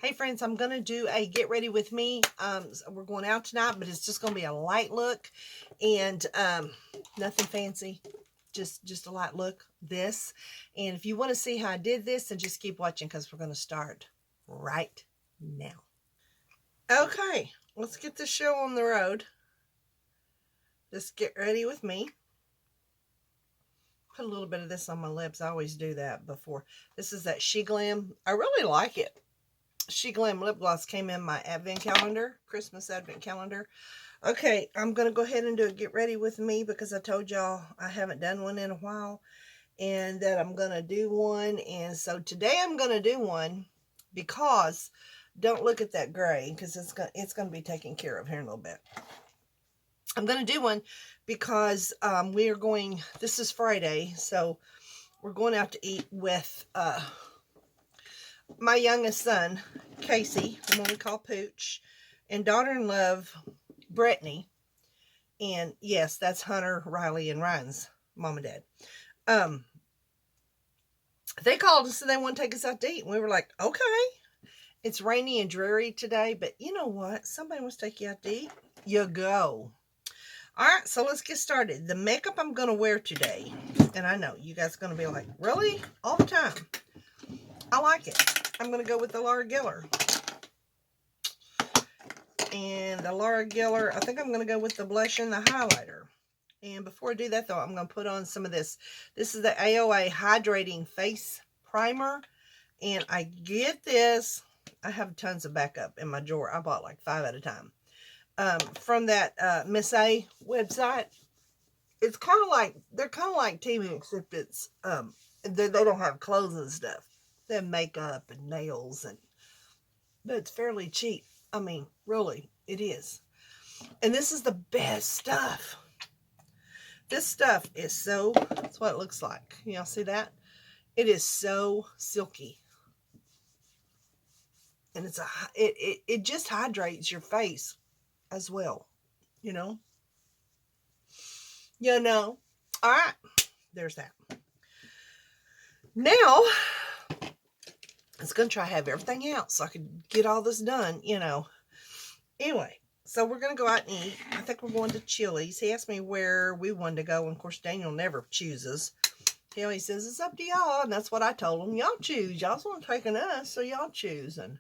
Hey friends, I'm going to do a get ready with me. We're going out tonight, but it's just going to be a light look and nothing fancy. Just a light look, this. And if you want to see how I did this, then just keep watching because we're going to start right now. Okay, let's get this show on the road. Just get ready with me. Put a little bit of this on my lips. I always do that before. This is that SHEIN. I really like it. SHEIN lip gloss came in my advent calendar, Christmas advent calendar. Okay, I'm going to go ahead and do a get ready with me because I told y'all I haven't done one in a while and that I'm going to do one. And so today I'm going to do one because don't look at that gray because it's going to be taken care of here in a little bit. I'm going to do one because we are going, this is Friday, so we're going out to eat with my youngest son, Casey, the one we call Pooch, and daughter-in-law, Brittany. And yes, that's Hunter, Riley, and Ryan's mom and dad. They called us and they want to take us out to eat. And we were like, okay. It's rainy and dreary today, but you know what? Somebody wants to take you out to eat. You go. All right, so let's get started. The makeup I'm going to wear today, and I know you guys are going to be like, really? All the time? I like it. I'm going to go with the Laura Geller. And the Laura Geller, I think I'm going to go with the blush and the highlighter. And before I do that, though, I'm going to put on some of this. This is the AOA Hydrating Face Primer. And I get this. I have tons of backup in my drawer. I bought like 5 at a time. From that Miss A website. It's kind of like, they're kind of like Temu, except it's, they don't have clothes and stuff. They have makeup and nails, but it's fairly cheap. I mean, really, it is. And this is the best stuff. This stuff is so, that's what it looks like. Y'all see that? It is so silky. And it's it just hydrates your face as well, you know. All right, there's that. Now I was gonna try to have everything out so I could get all this done, anyway. So we're gonna go out and eat. I think we're going to Chili's. He asked me where we wanted to go, and of course Daniel never chooses. He always says it's up to y'all, and that's what I told him. Y'all choose. Y'all's not taking us, so y'all choose. And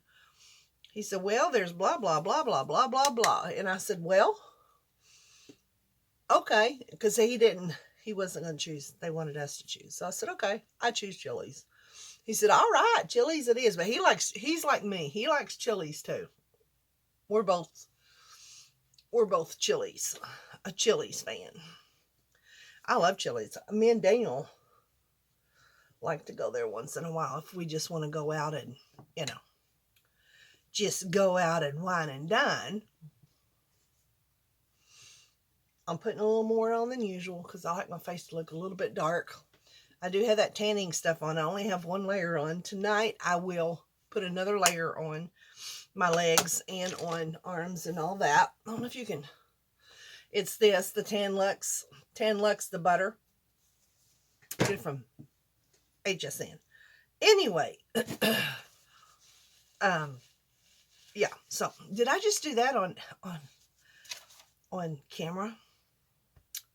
he said, well, there's blah, blah, blah, blah, blah, blah, blah. And I said, well, okay. Because he wasn't going to choose. They wanted us to choose. So I said, okay, I choose Chili's. He said, all right, Chili's it is. But he's like me. He likes Chili's too. We're both Chili's. A Chili's fan. I love Chili's. Me and Daniel like to go there once in a while if we just want to go out and, just go out and wine and dine. I'm putting a little more on than usual because I like my face to look a little bit dark. I do have that tanning stuff on. I only have one layer on. Tonight I will put another layer on my legs and on arms and all that. I don't know if you can. It's this, the Tan Luxe, the butter. Get it from HSN. Anyway, yeah, so did I just do that on camera?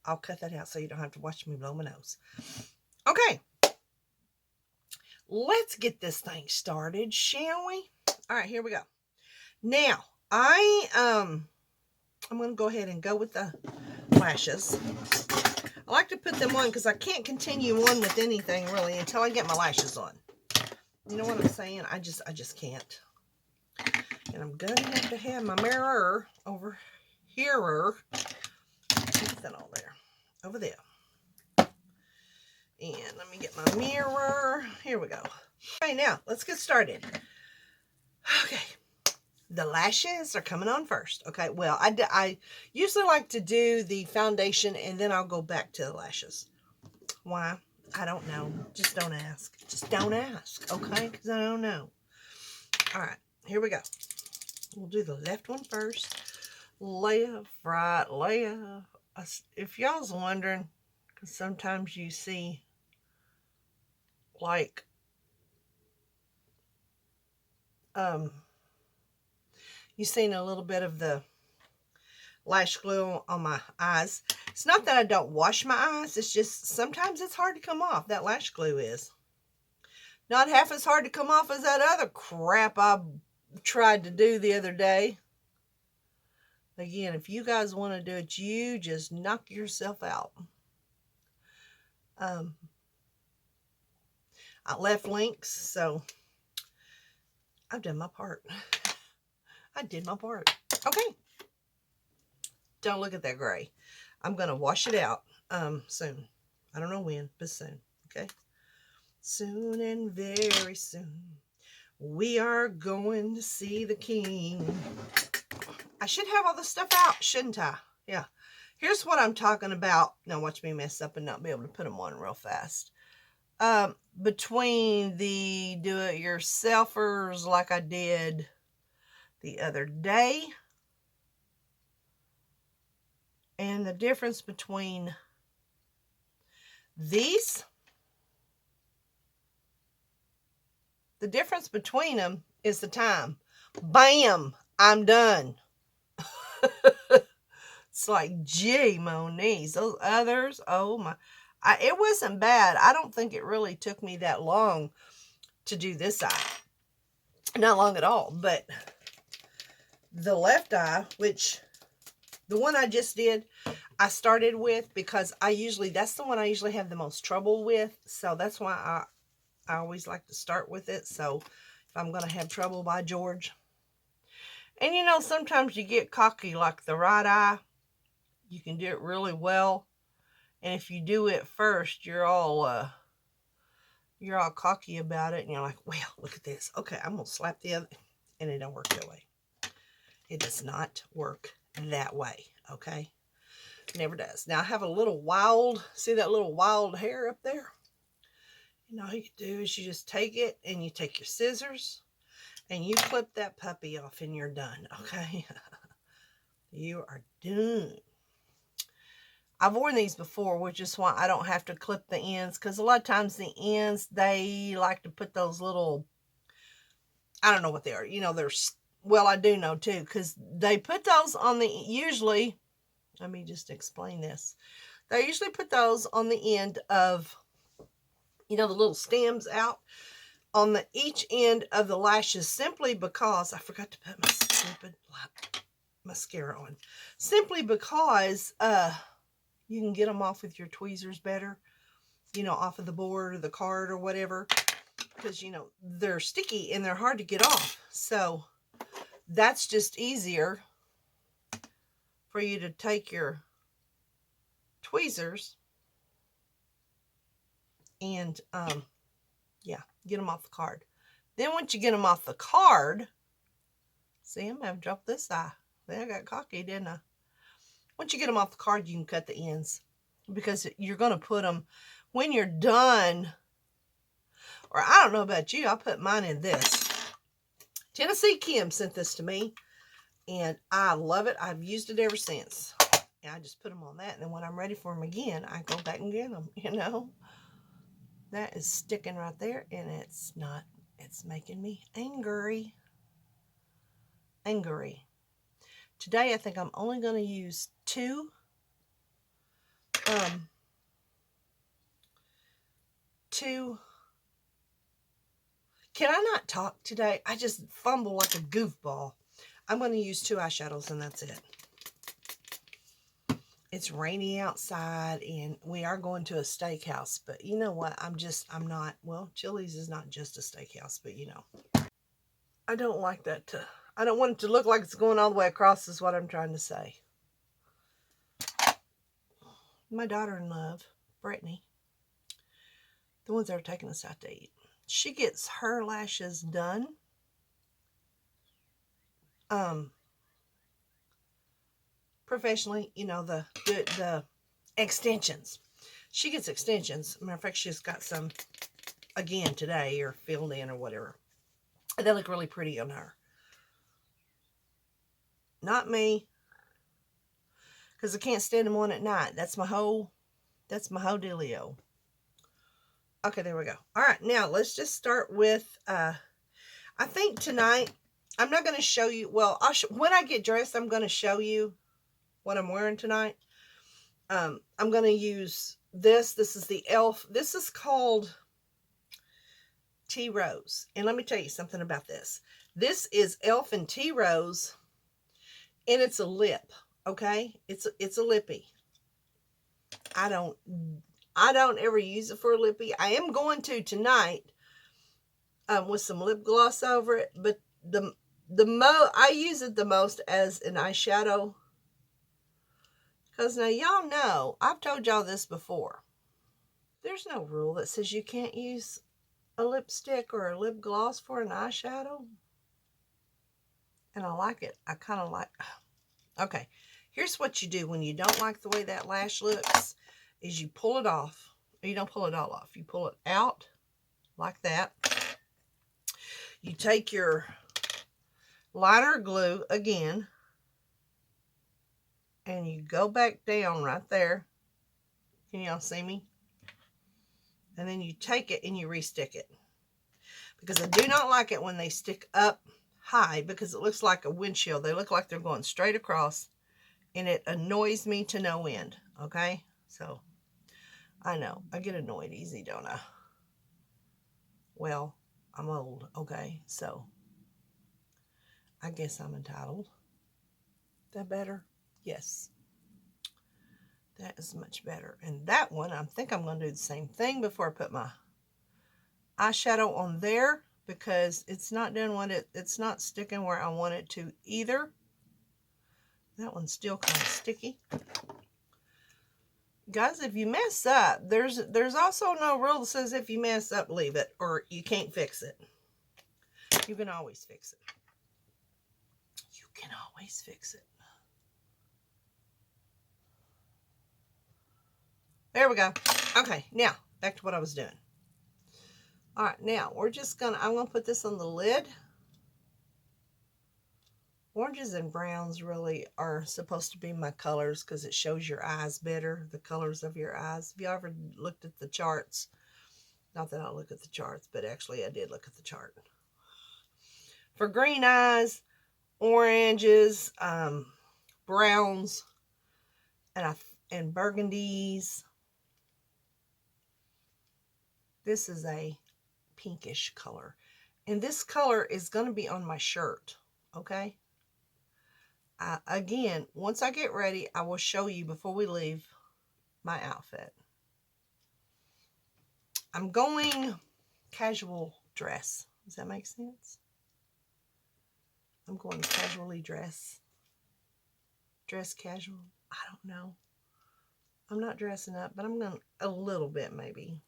I'll cut that out so you don't have to watch me blow my nose. Okay, let's get this thing started, shall we? All right, here we go. Now, I'm going to go ahead and go with the lashes. I like to put them on because I can't continue on with anything really until I get my lashes on. You know what I'm saying? I just can't. And I'm going to have my mirror over here. Put that all there. Over there. And let me get my mirror. Here we go. Okay, now let's get started. Okay. The lashes are coming on first. Okay, well, I usually like to do the foundation and then I'll go back to the lashes. Why? I don't know. Just don't ask. Just don't ask, okay? Because I don't know. All right, here we go. We'll do the left one first. Left, right, left. If y'all's wondering, because sometimes you see, like, You've seen a little bit of the lash glue on my eyes. It's not that I don't wash my eyes. It's just sometimes it's hard to come off. That lash glue is. Not half as hard to come off as that other crap I tried to do the other day. Again, if you guys want to do it, you just knock yourself out. I left links, so I've done my part. I did my part. Okay. Don't look at that gray. I'm going to wash it out soon. I don't know when, but soon. Okay. Soon and very soon, we are going to see the king. I should have all the stuff out, shouldn't I? Yeah. Here's what I'm talking about. Now watch me mess up and not be able to put them on real fast. Between the do-it-yourselfers like I did the other day and the difference between these, the difference between them is the time. Bam! I'm done. It's like, gee, Moniz, those others, oh my. It wasn't bad. I don't think it really took me that long to do this eye. Not long at all. But the left eye, which the one I just did, I started with because that's the one I usually have the most trouble with. So that's why I always like to start with it. So if I'm going to have trouble, by George. And you know, sometimes you get cocky, like the right eye. You can do it really well. And if you do it first, you're all cocky about it. And you're like, well, look at this. Okay, I'm going to slap the other. And it don't work that way. It does not work that way. Okay? It never does. Now, I have a little wild, see that little wild hair up there? And all you do is you just take it and you take your scissors and you clip that puppy off and you're done. Okay? You are done. I've worn these before, which is why I don't have to clip the ends. Because a lot of times the ends, they like to put those little, I don't know what they are. You know, well, I do know too. Because they put those on the, usually, let me just explain this. They usually put those on the end of, you know, the little stems out on each end of the lashes. Simply because, I forgot to put my stupid mascara on. Simply because, you can get them off with your tweezers better, you know, off of the board or the card or whatever, because, you know, they're sticky and they're hard to get off. So that's just easier for you to take your tweezers and, yeah, get them off the card. Then once you get them off the card, see, I'm going to drop this eye. Then I got cocky, didn't I? Once you get them off the card, you can cut the ends because you're going to put them when you're done. Or I don't know about you, I put mine in this. Tennessee Kim sent this to me and I love it. I've used it ever since. And I just put them on that. And then when I'm ready for them again, I go back and get them, you know. That is sticking right there and it's not, it's making me angry. Angry. Today, I think I'm only going to use two. Can I not talk today? I just fumble like a goofball. I'm going to use two eyeshadows and that's it. It's rainy outside and we are going to a steakhouse. But you know what? I'm not, well, Chili's is not just a steakhouse, but you know. I don't like that I don't want it to look like it's going all the way across is what I'm trying to say. My daughter-in-law, Brittany, the ones that are taking us out to eat, she gets her lashes done. Professionally, you know, the extensions. She gets extensions. Matter of fact, she's got some again today or filled in or whatever. They look really pretty on her. Not me. Because I can't stand them on at night. That's my whole dealio. Okay, there we go. All right, now let's just start with, I think tonight I'm not going to show you, well, when I get dressed, I'm going to show you what I'm wearing tonight. I'm going to use this. This is the e.l.f. This is called Tea Rose. And let me tell you something about this. This is e.l.f. and Tea Rose, and it's a lip, okay? It's a lippy. I don't ever use it for a lippy. I am going to tonight with some lip gloss over it, but I use it the most as an eyeshadow. Because now y'all know, I've told y'all this before. There's no rule that says you can't use a lipstick or a lip gloss for an eyeshadow. And I like it. I kind of like... Okay, here's what you do when you don't like the way that lash looks, is you pull it off. You don't pull it all off. You pull it out like that. You take your liner glue again, and you go back down right there. Can y'all see me? And then you take it and you re-stick it. Because I do not like it when they stick up high, because it looks like a windshield. They look like they're going straight across, and it annoys me to no end. Okay? So, I know. I get annoyed easy, don't I? Well, I'm old. Okay? So, I guess I'm entitled. That better? Yes. That is much better. And that one, I think I'm going to do the same thing before I put my eyeshadow on there, because it's not doing what it's not sticking where I want it to either. That one's still kind of sticky. Guys, if you mess up, there's also no rule that says if you mess up, leave it, or you can't fix it. You can always fix it. You can always fix it. There we go. Okay, now back to what I was doing. All right, now I'm going to put this on the lid. Oranges and browns really are supposed to be my colors because it shows your eyes better, the colors of your eyes. Have you ever looked at the charts? Not that I look at the charts, but actually I did look at the chart. For green eyes, oranges, browns, and burgundies. This is a pinkish color. And this color is going to be on my shirt, okay? Again, once I get ready, I will show you before we leave my outfit. I'm going casual dress. Does that make sense? I'm going casually dress. Dress casual. I don't know. I'm not dressing up, but I'm going to a little bit maybe.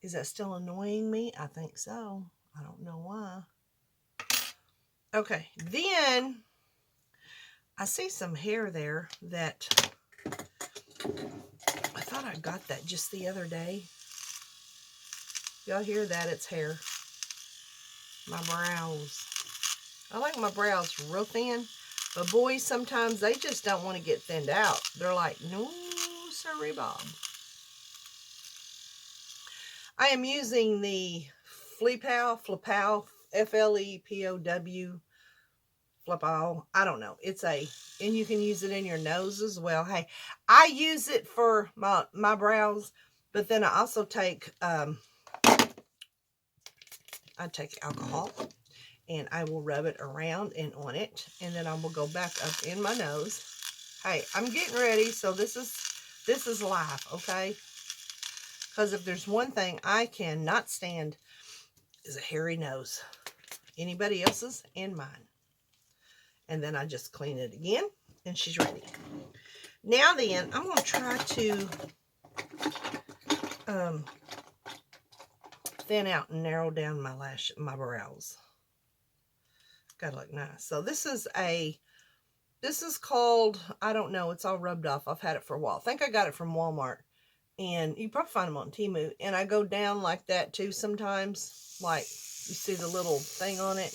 Is that still annoying me? I think so. I don't know why. Okay, then I see some hair there that I thought I got that just the other day. Y'all hear that? It's hair. My brows. I like my brows real thin, but boys, sometimes they just don't want to get thinned out. They're like, no, sorry, Bob. I am using the Flepow, F-L-E-P-O-W, Flepow. I don't know. And you can use it in your nose as well. Hey, I use it for my brows, but then I also take, I take alcohol, and I will rub it around and on it, and then I will go back up in my nose. Hey, I'm getting ready, so this is live, okay? Because if there's one thing I cannot stand is a hairy nose. Anybody else's and mine. And then I just clean it again, and she's ready. Now then, I'm going to try to thin out and narrow down my brows. Gotta look nice. So this is called, I don't know, it's all rubbed off. I've had it for a while. I think I got it from Walmart. And you probably find them on Temu. And I go down like that too sometimes. Like, you see the little thing on it.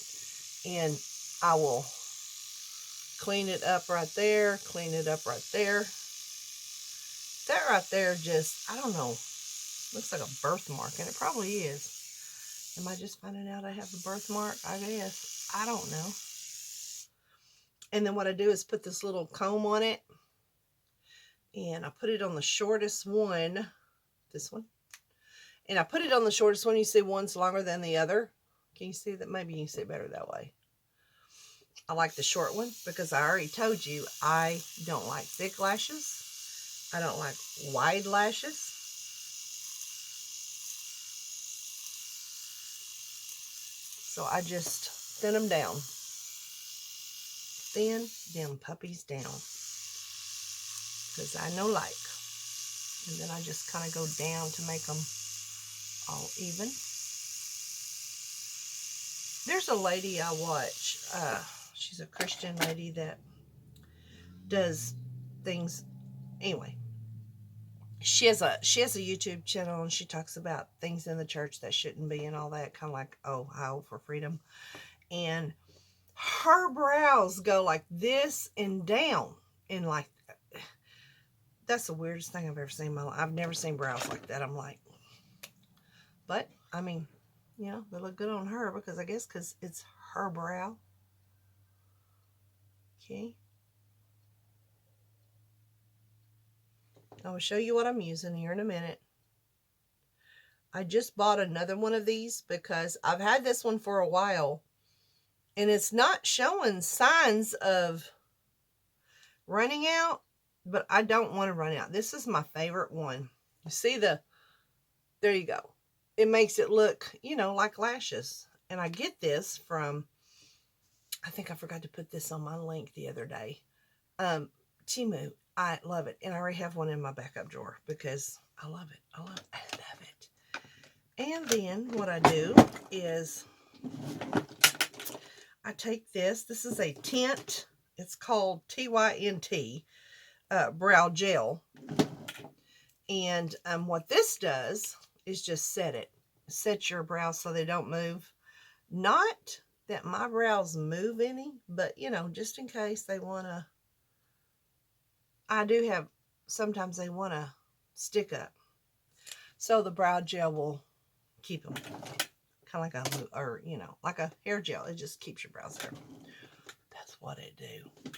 And I will clean it up right there. Clean it up right there. That right there just, I don't know, looks like a birthmark. And it probably is. Am I just finding out I have a birthmark? I guess. I don't know. And then what I do is put this little comb on it. And I put it on the shortest one. This one. And I put it on the shortest one. You see one's longer than the other. Can you see that? Maybe you can see it better that way. I like the short one because I already told you I don't like thick lashes. I don't like wide lashes. So I just thin them down. Thin them puppies down. Because I know like. And then I just kind of go down to make them all even. There's a lady I watch. She's a Christian lady that does things. Anyway, she has a YouTube channel and she talks about things in the church that shouldn't be and all that, kind of like Ohio for freedom. And her brows go like this and down, and like that's the weirdest thing I've ever seen in my life. I've never seen brows like that. I'm like, but I mean, you know, they look good on her because I guess because it's her brow. Okay. I will show you what I'm using here in a minute. I just bought another one of these because I've had this one for a while and it's not showing signs of running out, but I don't want to run out. This is my favorite one. You see there you go. It makes it look, you know, like lashes. And I get this from, I think I forgot to put this on my link the other day. Temu. I love it. And I already have one in my backup drawer because I love it. I love it. And then what I do is I take this. This is a tint. It's called TYNT brow gel. And what this does is just set your brows so they don't move. Not that my brows move any, but you know, just in case they want to. I do have, sometimes they want to stick up. So the brow gel will keep them kind of like a, or you know, like a hair gel. It just keeps your brows there. That's what it do.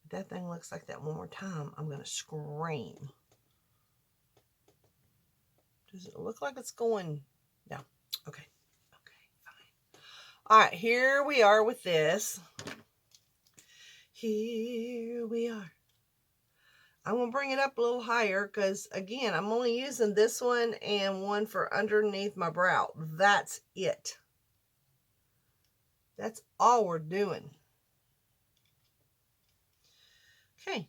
If that thing looks like that one more time, I'm going to scream. Does it look like it's going? No. Okay. Okay, fine. All right, here we are with this. Here we are. I'm going to bring it up a little higher because, again, I'm only using this one and one for underneath my brow. That's it. That's all we're doing. Okay.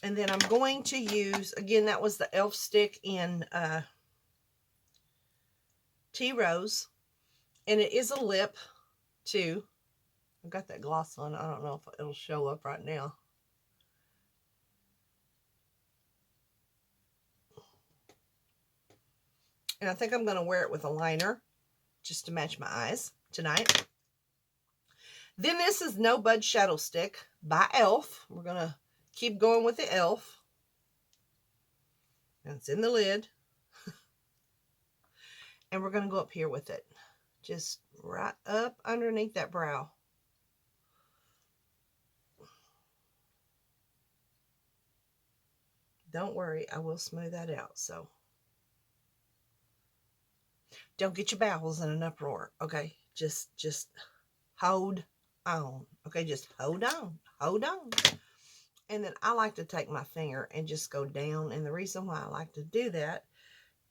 And then I'm going to use, again, that was the e.l.f. stick in Tea Rose. And it is a lip, too. I've got that gloss on. I don't know if it'll show up right now. And I think I'm going to wear it with a liner just to match my eyes tonight. Then this is No Budge Shadow Stick by e.l.f. We're going to keep going with the e.l.f. And it's in the lid. And we're going to go up here with it. Just right up underneath that brow. Don't worry, I will smooth that out. So don't get your bowels in an uproar, okay? Just hold on, okay? Just hold on, hold on. And then I like to take my finger and just go down. And the reason why I like to do that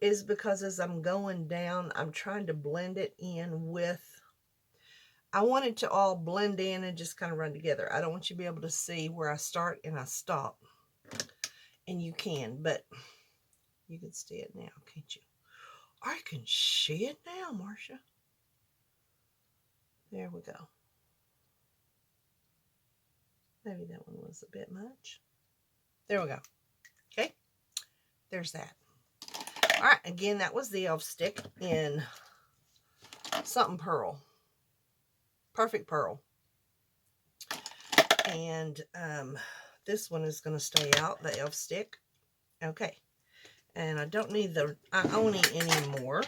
is because as I'm going down, I'm trying to blend it in with, I want it to all blend in and just kind of run together. I don't want you to be able to see where I start and I stop. And you can, but you can see it now, can't you? I can see it now, Marcia. There we go. Maybe that one was a bit much. There we go. Okay. There's that. All right. Again, that was the e.l.f. stick in something pearl. Perfect pearl. And this one is going to stay out, the e.l.f. stick. Okay. And I don't need the Ioni anymore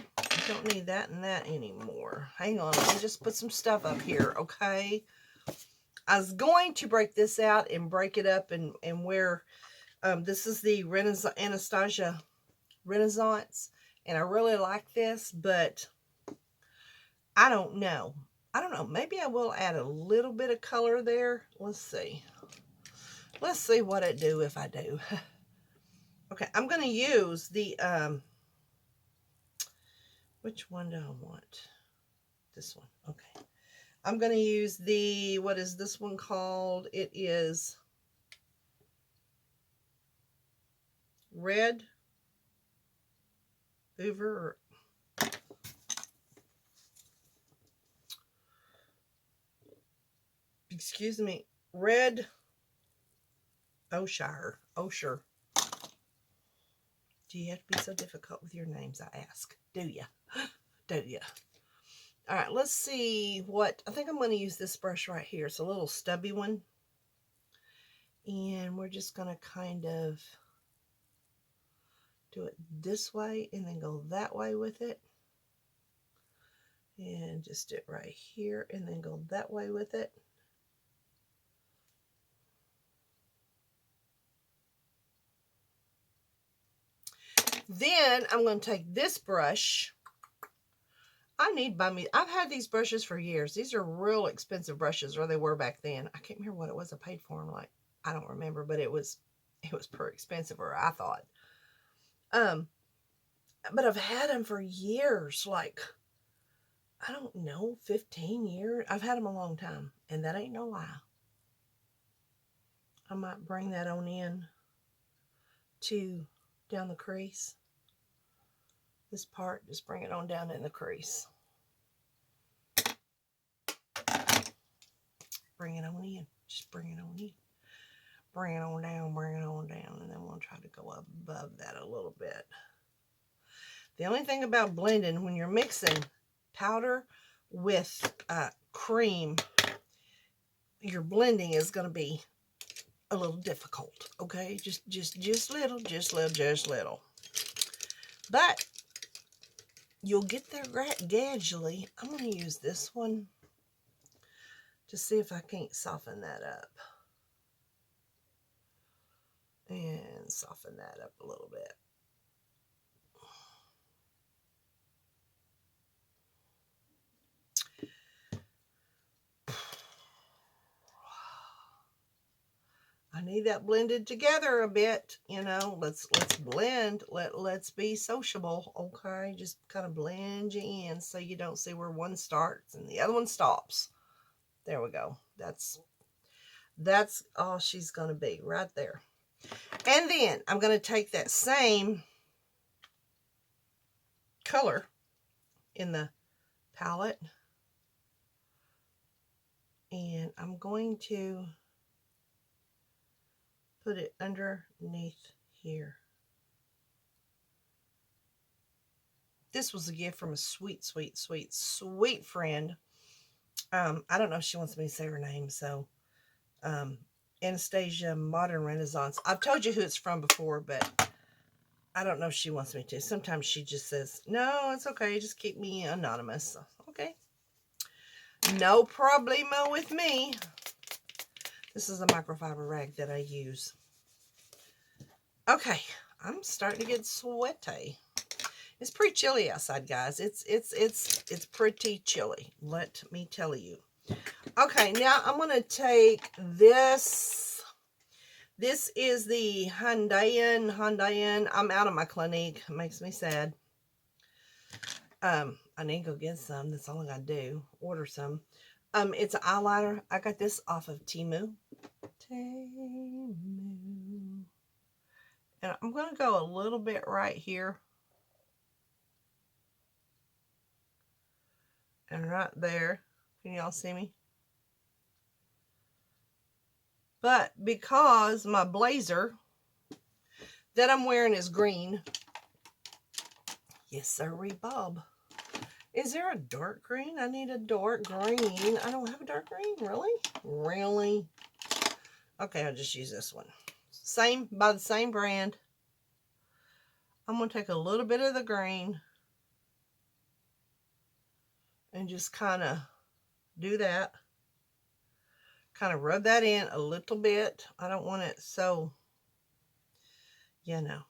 don't need that and that anymore. Hang on, let me just put some stuff up here, okay? I was going to break this out and break it up and wear, this is the Anastasia Renaissance, and I really like this, but I don't know. I don't know. Maybe I will add a little bit of color there. Let's see. Let's see what it do if I do. Okay, I'm going to use the, which one do I want? This one. Okay. I'm going to use the, what is this one called? It is Red Hoover. Excuse me. Red Oshire. Osher. Do you have to be so difficult with your names, I ask? Do you? Do you? All right, let's see what, I think I'm going to use this brush right here. It's a little stubby one. And we're just going to kind of do it this way and then go that way with it. And just do it right here and then go that way with it. Then I'm going to take this brush. I've had these brushes for years. These are real expensive brushes, or they were back then. I can't remember what it was I paid for them. Like, I don't remember, but it was pretty expensive, or I thought. But I've had them for years, like, I don't know, 15 years. I've had them a long time, and that ain't no lie. I might bring that on in to down the crease. This part, just bring it on down in the crease. Bring it on in. Just bring it on in. Bring it on down, bring it on down. And then we'll try to go above that a little bit. The only thing about blending, when you're mixing powder with cream, your blending is going to be a little difficult. Okay? Just little. But you'll get there gradually. I'm going to use this one to see if I can't soften that up. And soften that up a little bit. I need that blended together a bit, you know. Let's blend. Let's be sociable, okay? Just kind of blend you in so you don't see where one starts and the other one stops. There we go. That's all she's going to be right there. And then I'm going to take that same color in the palette, and I'm going to put it underneath here. This was a gift from a sweet friend. I don't know if she wants me to say her name, so Anastasia Modern Renaissance. I've told you who it's from before, but I don't know if she wants me to. Sometimes she just says, no, it's okay, just keep me anonymous. Okay. No problemo with me. This is a microfiber rag that I use. Okay, I'm starting to get sweaty. It's pretty chilly outside, guys. It's pretty chilly, let me tell you. Okay, now I'm going to take this. This is the Hydrating. I'm out of my Clinique. It makes me sad. I need to go get some. That's all I got to do. Order some. It's an eyeliner. I got this off of Temu. And I'm going to go a little bit right here. And right there. Can y'all see me? But because my blazer that I'm wearing is green. Yes, sirree, Bob. Is there a dark green? I need a dark green. I don't have a dark green. Really? Really? Okay, I'll just use this one. Same, by the same brand. I'm going to take a little bit of the green. and just kind of do that. Kind of rub that in a little bit. I don't want it so, you know,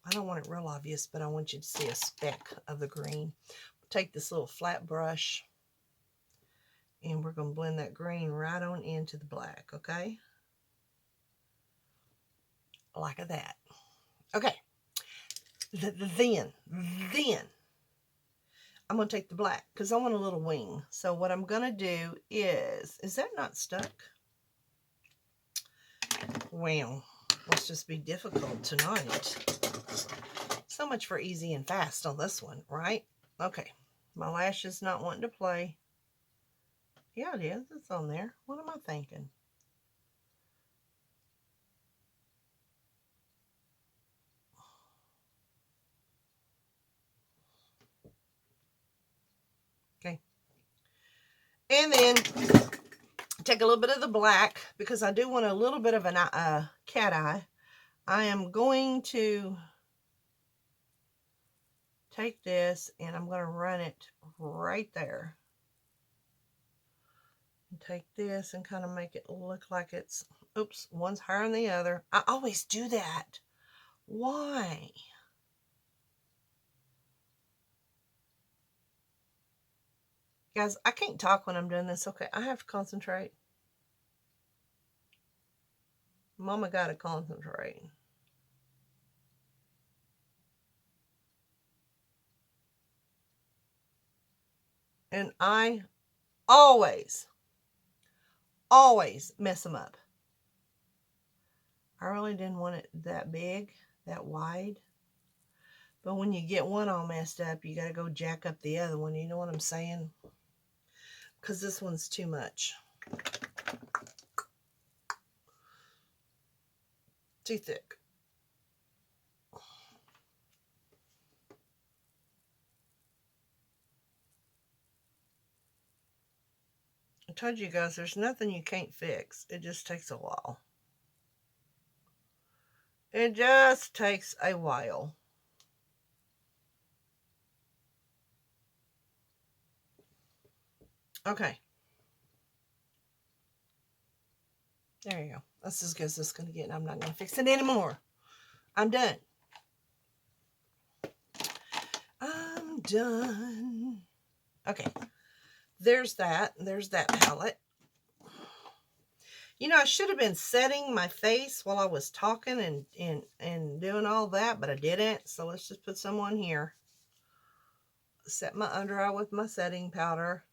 I don't want it real obvious, but I want you to see a speck of the green. Take this little flat brush, and we're going to blend that green right on into the black, okay? Like that. Okay. Then I'm going to take the black because I want a little wing. So what I'm going to do is that not stuck? Well, let's just be difficult tonight. So much for easy and fast on this one, right? Okay. My lash is not wanting to play. Yeah, it is. It's on there. What am I thinking? Okay. And then take a little bit of the black because I do want a little bit of a cat eye. I am going to take this and I'm going to run it right there. And take this and kind of make it look like it's, oops, one's higher than the other. I always do that. Why? Guys, I can't talk when I'm doing this. Okay, I have to concentrate. Mama got to concentrate. And I always mess them up. I really didn't want it that big, that wide. But when you get one all messed up, you got to go jack up the other one. You know what I'm saying? Because this one's too much. Too thick. I told you guys, there's nothing you can't fix. It just takes a while. It just takes a while. Okay. There you go. That's as good as it's going to get. And I'm not going to fix it anymore. I'm done. I'm done. Okay. There's that. There's that palette. You know, I should have been setting my face while I was talking and doing all that, but I didn't. So let's just put some on here. Set my under eye with my setting powder.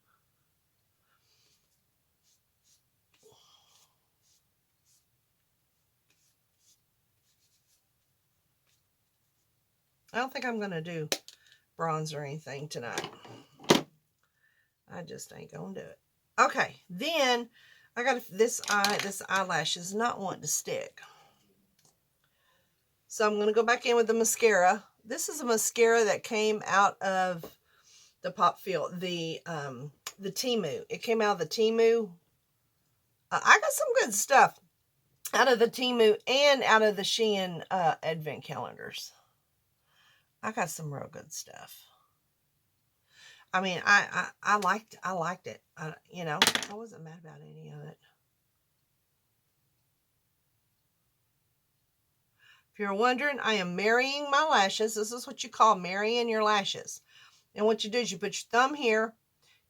I don't think I'm going to do bronze or anything tonight. I just ain't going to do it. Okay, then I got this eyelash is not wanting to stick. So I'm going to go back in with the mascara. This is a mascara that came out of the the Temu. It came out of the Temu. I got some good stuff out of the Temu and out of the SHEIN advent calendars. I got some real good stuff. I mean, I liked it. You know, I wasn't mad about any of it. If you're wondering, I am marrying my lashes. This is what you call marrying your lashes. And what you do is you put your thumb here,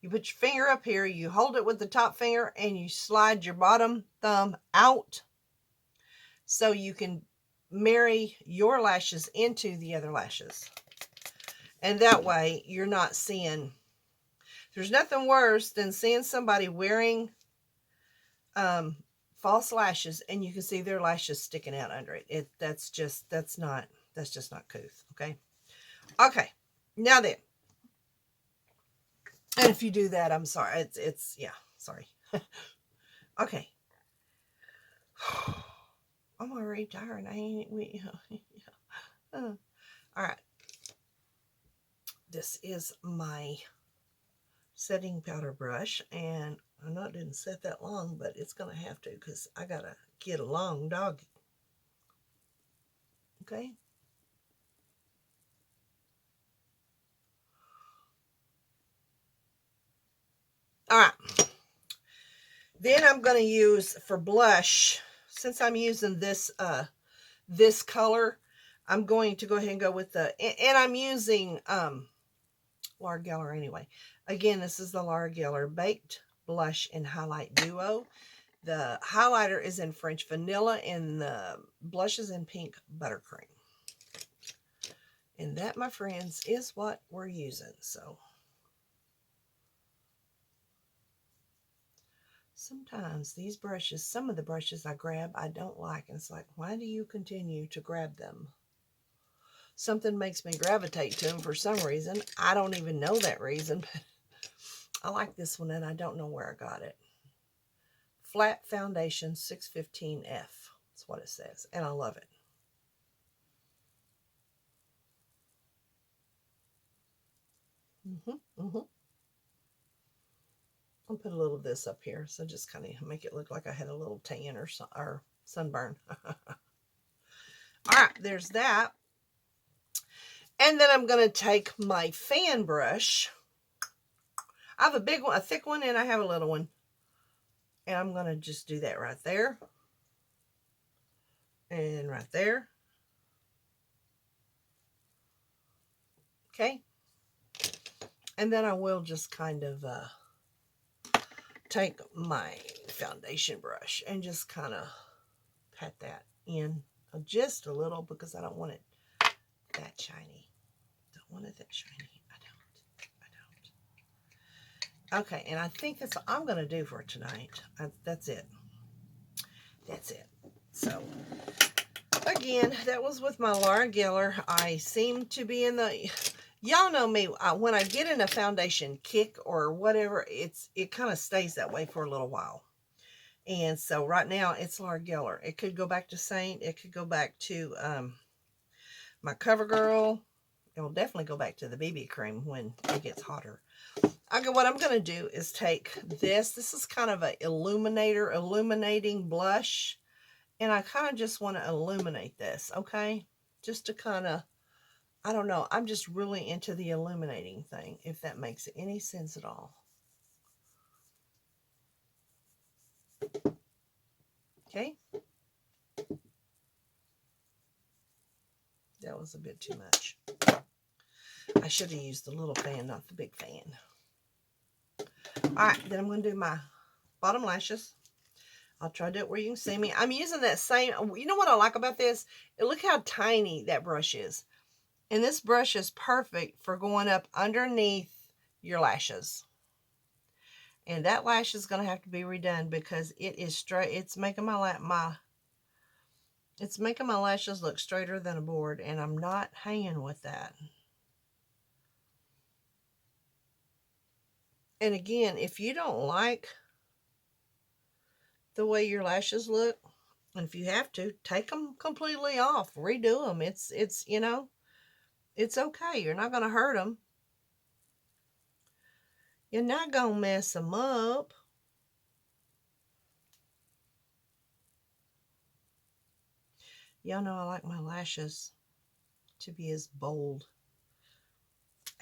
you put your finger up here, you hold it with the top finger, and you slide your bottom thumb out so you can marry your lashes into the other lashes. And that way, you're not seeing... There's nothing worse than seeing somebody wearing false lashes and you can see their lashes sticking out under it. That's just not couth. Okay. Okay. Now then. And if you do that, I'm sorry. It's yeah, sorry. Okay. I'm already tired. All right. This is my setting powder brush, and I know it didn't set that long, but it's going to have to because I got to get a long doggy. Okay. All right. Then I'm going to use for blush, since I'm using this this color, I'm going to go ahead and go with the, and I'm using Laura Geller anyway. Again, this is the Laura Geller Baked Blush and Highlight Duo. The highlighter is in French Vanilla and the blush is in Pink Buttercream. And that, my friends, is what we're using. So sometimes these brushes, some of the brushes I grab, I don't like. And it's like, why do you continue to grab them? Something makes me gravitate to them for some reason. I don't even know that reason, but I like this one and I don't know where I got it. Flat Foundation 615F. That's what it says. And I love it. I'll put a little of this up here. So just kind of make it look like I had a little tan or sunburn. All right, there's that. And then I'm going to take my fan brush. I have a big one, a thick one, and I have a little one. And I'm going to just do that right there. And right there. Okay. And then I will just kind of take my foundation brush and just kind of pat that in just a little because I don't want it that shiny. Don't want it that shiny. I don't. Okay, and I think that's what I'm going to do for tonight. That's it. That's it. So, again, that was with my Laura Geller. I seem to be in the... Y'all know me. When I get in a foundation kick or whatever, it kind of stays that way for a little while. And so right now, it's Laura Geller. It could go back to Saint. It could go back to my CoverGirl. It will definitely go back to the BB cream when it gets hotter. What I'm going to do is take this. This is kind of an illuminating blush. And I kind of just want to illuminate this, okay? Just to kind of, I don't know. I'm just really into the illuminating thing, if that makes any sense at all. Okay? That was a bit too much. I should have used the little fan, not the big fan. Alright, then I'm going to do my bottom lashes. I'll try to do it where you can see me. I'm using that same, you know what I like about this? Look how tiny that brush is. And this brush is perfect for going up underneath your lashes. And that lash is going to have to be redone because it is straight. It's making my lashes look straighter than a board, and I'm not hanging with that. And again, if you don't like the way your lashes look, and if you have to, take them completely off, redo them. It's you know, it's okay. You're not going to hurt them. You're not going to mess them up. Y'all know I like my lashes to be as bold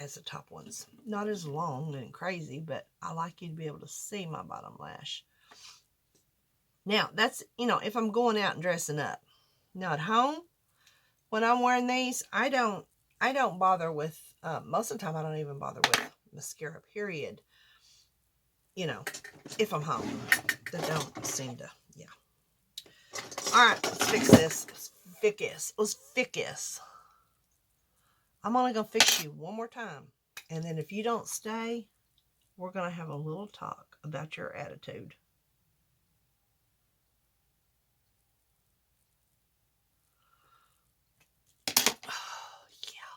as the top ones. Not as long and crazy, but I like you to be able to see my bottom lash. Now, that's, you know, if I'm going out and dressing up. Now, at home, when I'm wearing these, I don't bother with, most of the time, I don't even bother with mascara, period. You know, if I'm home. They don't seem to, yeah. All right, let's fix this. Let's fix this. I'm only going to fix you one more time. And then if you don't stay, we're going to have a little talk about your attitude. Oh, yeah.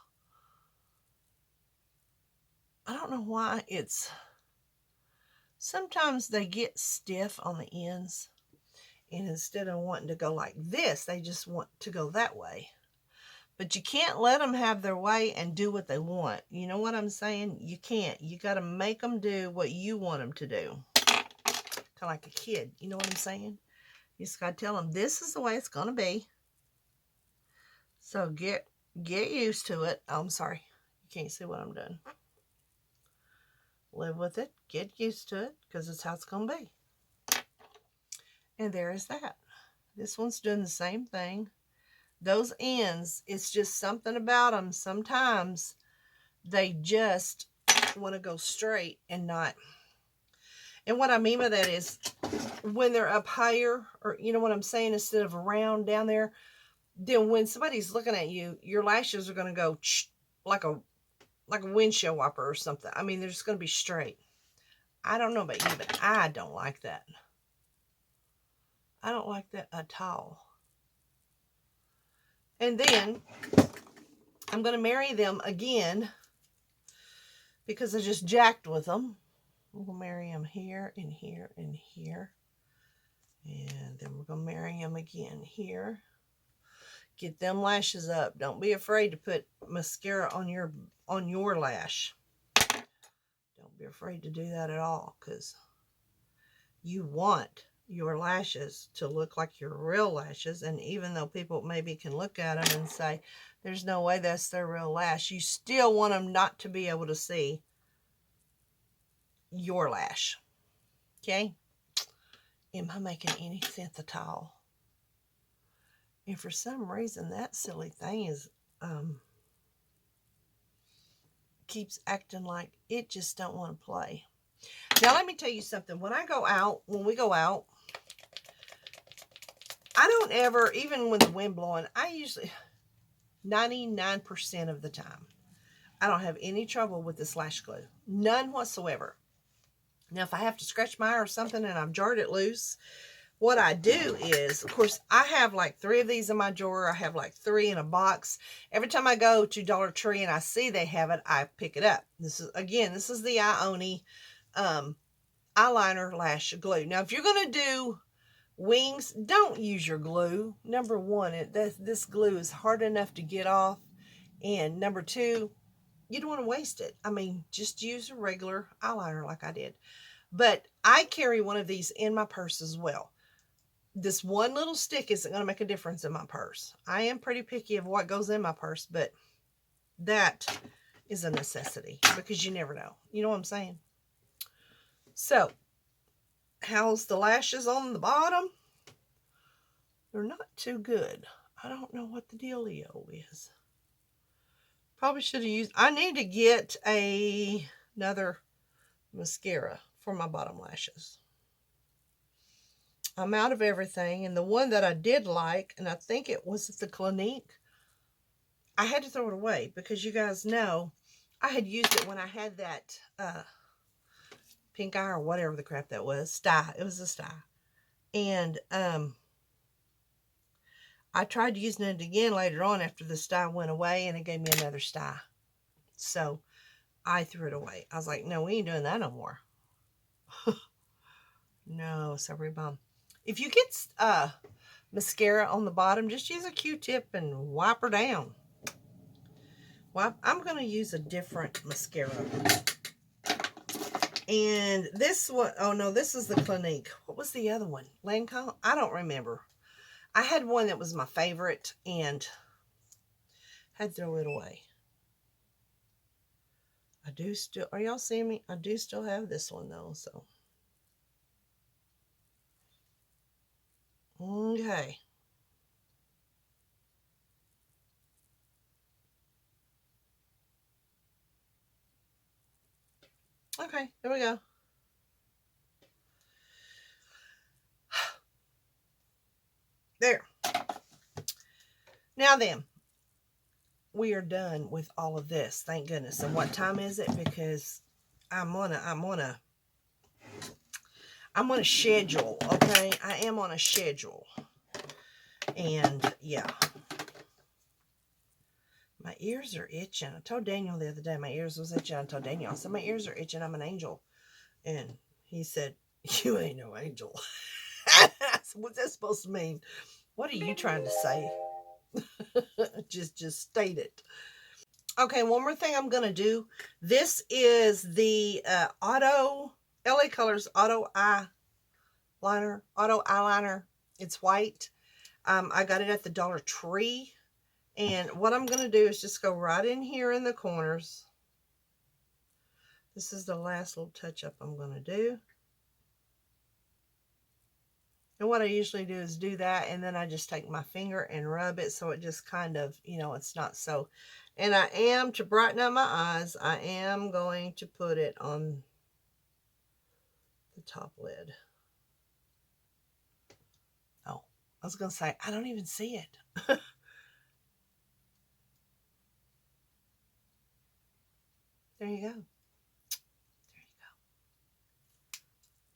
I don't know why it's... Sometimes they get stiff on the ends. And instead of wanting to go like this, they just want to go that way. But you can't let them have their way and do what they want. You know what I'm saying? You can't. You got to make them do what you want them to do. Kind of like a kid. You know what I'm saying? You just got to tell them, this is the way it's going to be. So get used to it. Oh, I'm sorry. You can't see what I'm doing. Live with it. Get used to it, because it's how it's going to be. And there is that. This one's doing the same thing. Those ends, it's just something about them. Sometimes they just want to go straight and not. And what I mean by that is when they're up higher, or you know what I'm saying, instead of around down there, then when somebody's looking at you, your lashes are going to go like a windshield wiper or something. I mean, they're just going to be straight. I don't know about you, but I don't like that. I don't like that at all. And then I'm going to marry them again because I just jacked with them. We'll marry them here and here and here. And then we're going to marry them again here. Get them lashes up. Don't be afraid to put mascara on your lash. Don't be afraid to do that at all, because you want your lashes to look like your real lashes. And even though people maybe can look at them and say, there's no way that's their real lash, you still want them not to be able to see your lash. Okay? Am I making any sense at all? And for some reason, that silly thing is keeps acting like it just don't want to play. Now, let me tell you something. When we go out, I don't ever, even when the wind blowing, I usually, 99% of the time, I don't have any trouble with this lash glue. None whatsoever. Now, if I have to scratch my eye or something and I've jarred it loose, what I do is, of course, I have like 3 of these in my drawer. I have like 3 in a box. Every time I go to Dollar Tree and I see they have it, I pick it up. This is the Ioni eyeliner lash glue. Now, if you're going to do wings, don't use your glue. Number one, this glue is hard enough to get off. And number two, you don't want to waste it. I mean, just use a regular eyeliner like I did. But I carry one of these in my purse as well. This one little stick isn't going to make a difference in my purse. I am pretty picky of what goes in my purse, but that is a necessity because you never know. You know what I'm saying? So, how's the lashes on the bottom? They're not too good. I don't know what the dealio is. Probably should have used, I need to get another mascara for my bottom lashes. I'm out of everything, and the one that I did like, and I think it was the Clinique, I had to throw it away because you guys know I had used it when I had that pink eye or whatever the crap that was. Sty. It was a sty. And I tried using it again later on after the sty went away, and it gave me another sty. So I threw it away. I was like, no, we ain't doing that no more. No, sorry, bum. If you get mascara on the bottom, just use a Q-tip and wipe her down. I'm going to use a different mascara. And this one, oh no, this is the Clinique. What was the other one? Lancome? I don't remember. I had one that was my favorite and had to throw it away. I do still, are y'all seeing me? I do still have this one though, so. Okay. Okay, there we go. There. Now then, we are done with all of this. Thank goodness. And what time is it? Because I'm on a schedule, okay? I am on a schedule. And yeah. My ears are itching. I told Daniel the other day my ears was itching. I told Daniel, I said, my ears are itching. I'm an angel. And he said, you ain't no angel. What's that supposed to mean? What are you trying to say? just state it. Okay, one more thing I'm going to do. This is the Auto, LA Colors Auto Eyeliner. It's white. I got it at the Dollar Tree. And what I'm going to do is just go right in here in the corners. This is the last little touch-up I'm going to do. And what I usually do is do that, and then I just take my finger and rub it so it just kind of, you know, it's not so. And I am, to brighten up my eyes, I am going to put it on the top lid. Oh, I was going to say, I don't even see it. There you go. There you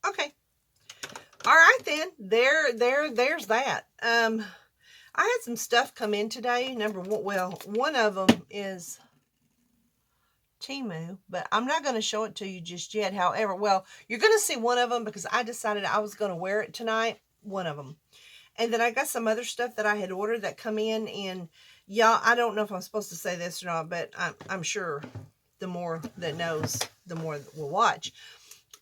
go. Okay. All right then. There's that. I had some stuff come in today. Number one, well, one of them is Temu, but I'm not going to show it to you just yet. However, well, you're going to see one of them because I decided I was going to wear it tonight. One of them. And then I got some other stuff that I had ordered that come in, and y'all, I don't know if I'm supposed to say this or not, but I'm sure the more that knows, the more that will watch.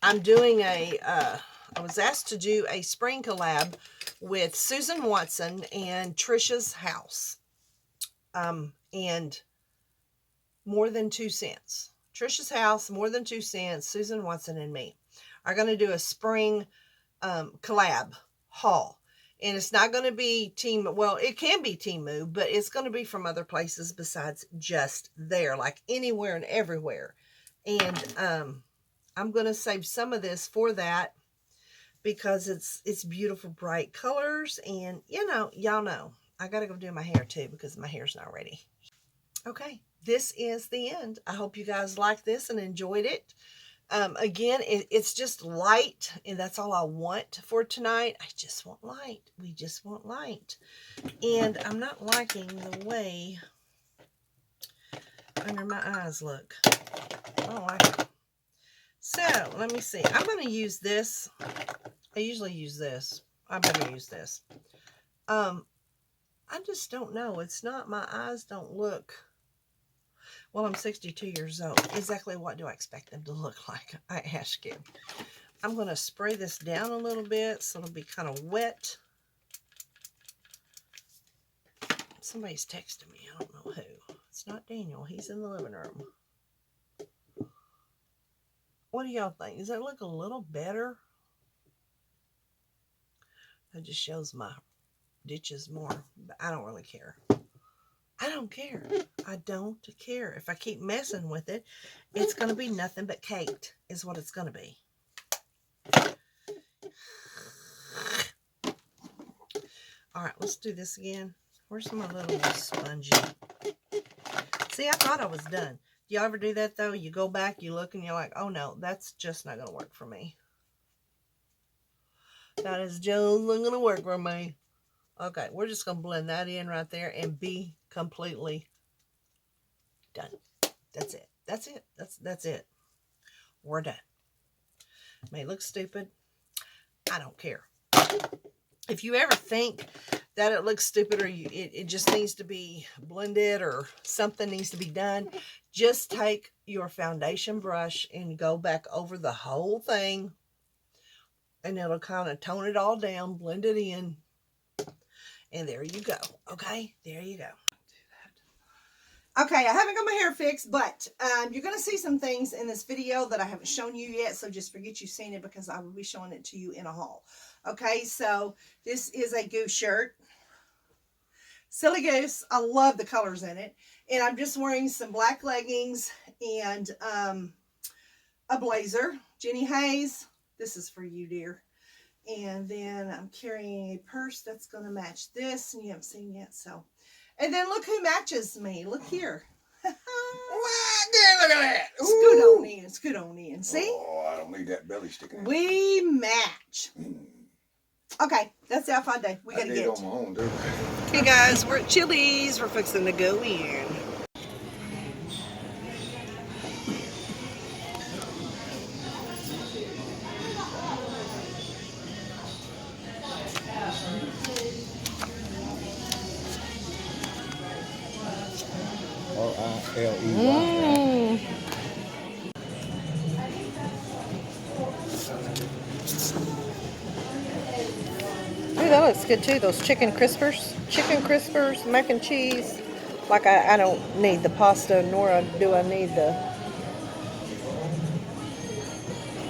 I'm doing I was asked to do a spring collab with Susan Watson and Trisha's House. And More Than 2 Cents. Trisha's House, More Than 2 Cents, Susan Watson and me are going to do a spring collab haul. And it's not going to be Temu. Well, it can be Temu, but it's going to be from other places besides just there, like anywhere and everywhere. And I'm going to save some of this for that because it's beautiful, bright colors. And, you know, y'all know, I got to go do my hair too because my hair's not ready. Okay, this is the end. I hope you guys liked this and enjoyed it. Again, it's just light, and that's all I want for tonight. I just want light. We just want light. And I'm not liking the way under my eyes look. I don't like it. So, let me see. I'm going to use this. I usually use this. I better use this. I just don't know. It's not, my eyes don't look... Well, I'm 62 years old. Exactly what do I expect them to look like? I ask you. I'm going to spray this down a little bit so it'll be kind of wet. Somebody's texting me. I don't know who. It's not Daniel. He's in the living room. What do y'all think? Does that look a little better? That just shows my ditches more. But I don't really care. I don't care. I don't care. If I keep messing with it, it's going to be nothing but caked is what it's going to be. All right, let's do this again. Where's my little spongy? See, I thought I was done. Do y'all ever do that, though? You go back, you look, and you're like, oh, no, that's just not going to work for me. That is just not going to work for me. Okay, we're just going to blend that in right there and be completely done. That's it. That's it. That's it. We're done. May look stupid. I don't care. If you ever think that it looks stupid or it just needs to be blended or something needs to be done, just take your foundation brush and go back over the whole thing, and it'll kind of tone it all down, blend it in. And there you go. Okay, there you go. Okay, I haven't got my hair fixed, but you're going to see some things in this video that I haven't shown you yet, so just forget you've seen it because I will be showing it to you in a haul. Okay, so this is a Goose shirt. Silly Goose. I love the colors in it. And I'm just wearing some black leggings and a blazer. Jenny Hayes, this is for you, dear. And then I'm carrying a purse that's going to match this, and you haven't seen yet, so. And then look who matches me. Look here. What? Yeah, look at that. Scoot on in. Scoot on in. See? Oh, I don't need that belly sticking out. We match. Okay, that's the outfit day. We got to get. On my own, dude. Hey guys, we're at Chili's. We're fixing to go in. R-I-L-E-Y. Ooh, that looks good too. Those chicken crispers. Chicken crispers, mac and cheese. Like I don't need the pasta, nor do I need the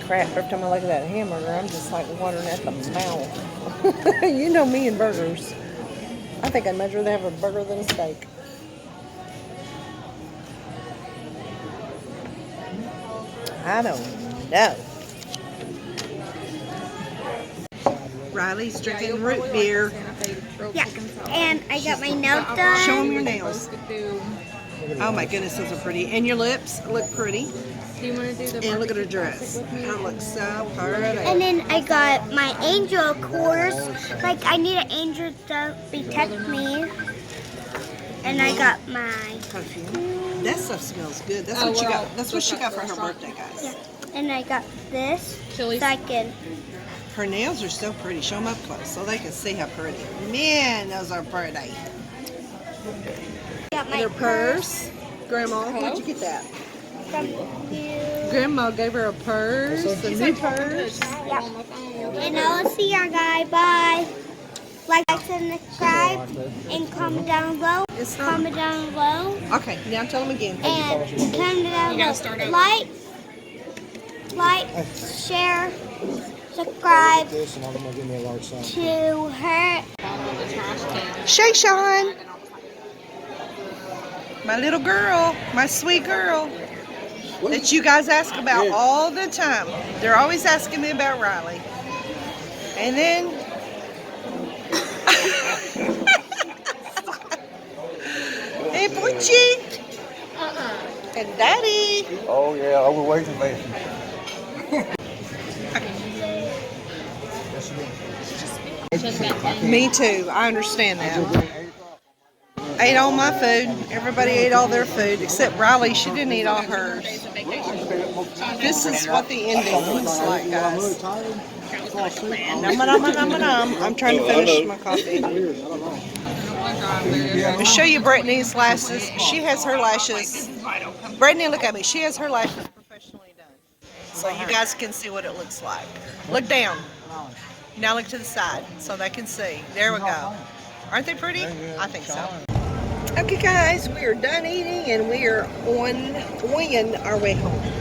crap. Every time I look at that hamburger, I'm just like watering at the mouth. You know me and burgers. I think I'd much rather have a burger than a steak. I don't know. Riley's drinking root beer. Yeah, and I got my nails done. Show them your nails. Oh my goodness, those are pretty. And your lips look pretty. Do you want to do the And look at her dress. Her looks so pretty. And then I got my angel, of course. Like, I need an angel to protect me. And I got my Perfume. That stuff smells good. That's what you got. That's what she got for her birthday, guys. yeah. And I got this Chilli. so I can. Her nails are so pretty. Show them up close so they can see how pretty. Man, those are pretty. Got And my her purse. Grandma, where'd you get that? from you. Grandma gave her a purse. A new purse. Yeah. And I'll see you guys. Bye. Like, subscribe, and comment down below. It's not. Comment down below. Okay, now tell them again. And comment down below. Like, share, subscribe This and I'm gonna give me a large size. to her. Shane, my little girl, my sweet girl that you guys ask about all the time. They're always asking me about Riley. And then hey Poochie and Daddy. Oh yeah, overweight and basic. Me too. I understand that. Ate all my food. Everybody ate all their food except Riley. She didn't eat all hers. This is what the ending looks like, guys. Nom. I'm trying to finish my coffee. I'll show you Brittany's lashes. She has her lashes. Brittany, look at me. She has her lashes professionally done. So you guys can see what it looks like. Look down. Now look to the side so they can see. There we go. Aren't they pretty? I think so. Okay guys, we are done eating and we are on our way home.